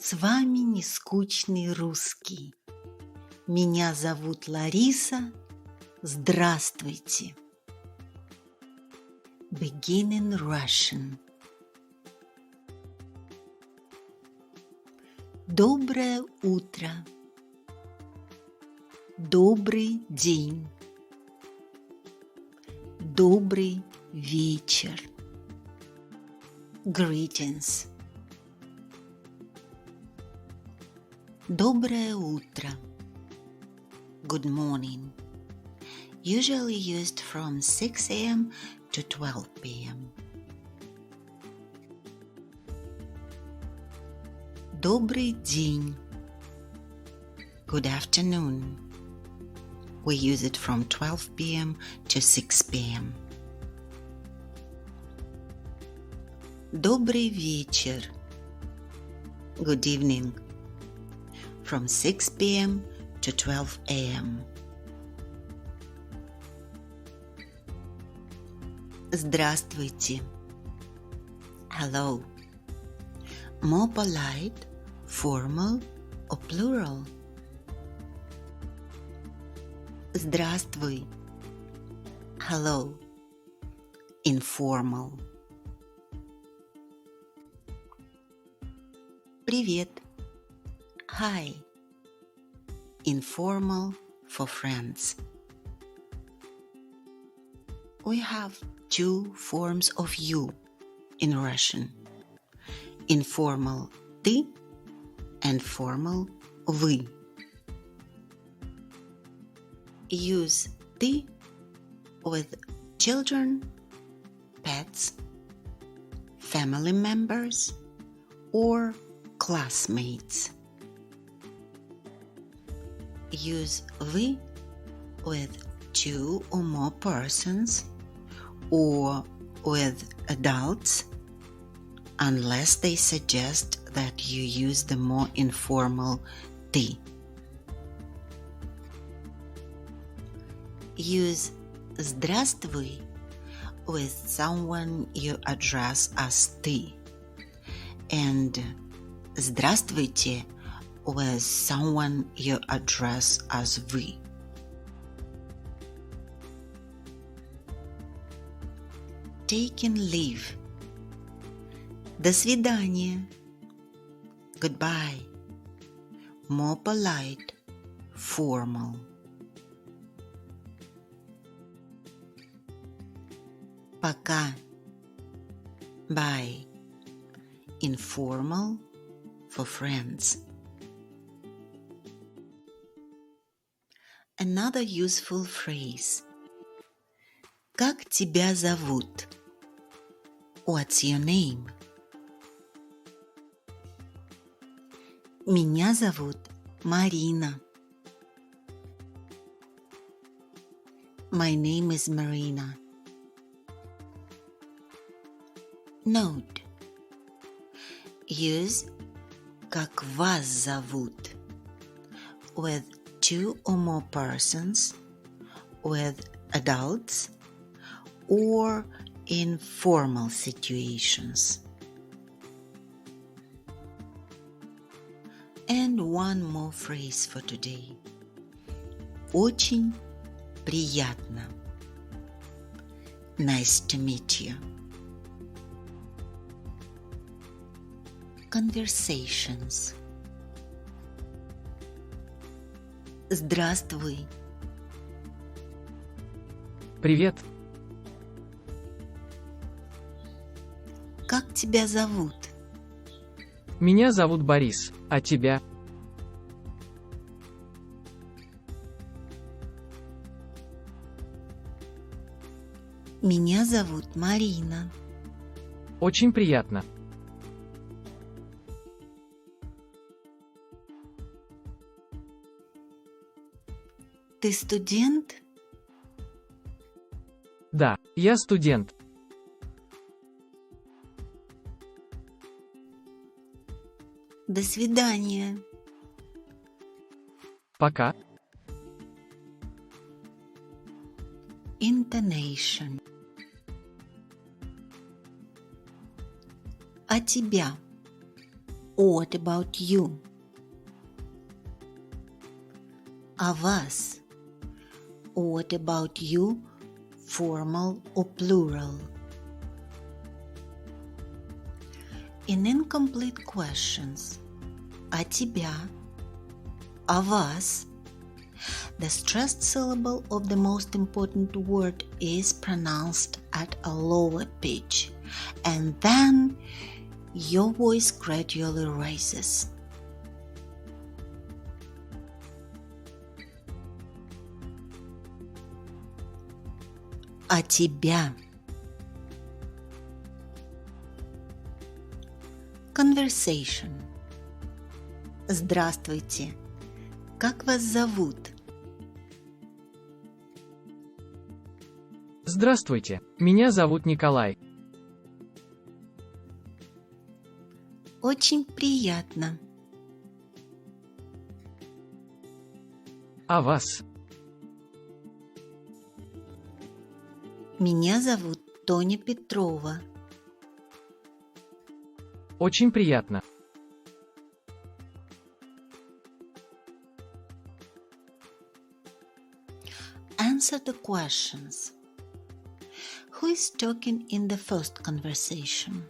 С вами нескучный русский. Меня зовут Лариса. Здравствуйте. Beginning Russian. Доброе утро. Добрый день. Добрый вечер. Greetings. Доброе утро. Good morning. Usually used from 6 a.m. to 12 p.m. Добрый день. Good afternoon. We use it from 12 p.m. to 6 p.m. Добрый вечер. Good evening. From 6 p.m. to 12 a.m. Здравствуйте. Hello. More polite, formal or plural. Здравствуй. Hello. Informal. Привет. Hi. Informal for friends. We have two forms of you in Russian. Informal ты and formal вы. Use ты with children, pets, family members, or classmates. Use вы with two or more persons or with adults unless they suggest that you use the more informal ты. Use здравствуй with someone you address as ты and здравствуйте with someone you address as вы. Taking leave. До свидания. Goodbye. More polite, formal. Пока. Bye. Informal for friends. Another useful phrase. Как тебя зовут? What's your name? Меня зовут Марина. My name is Marina. Note. Use как вас зовут with two or more persons, with adults, or in formal situations. And one more phrase for today. Очень приятно. Nice to meet you. Conversations. Здравствуй. Привет. Как тебя зовут? Меня зовут Борис, а тебя? Меня зовут Марина. Очень приятно. Ты студент? Да, я студент. До свидания. Пока. Intonation. А тебя? What about you? О вас. What about you? Formal or plural. In incomplete questions. О тебя. О вас. The stressed syllable of the most important word is pronounced at a lower pitch, and then your voice gradually rises. О тебя. Conversation. Здравствуйте. Как вас зовут? Здравствуйте, меня зовут Николай. Очень приятно. А вас? Меня зовут Тоня Петрова. Очень приятно. Answer the questions. Who is talking in the first conversation?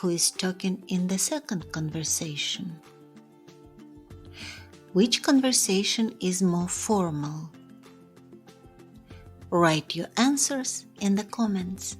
Who is talking in the second conversation? Which conversation is more formal? Write your answers in the comments.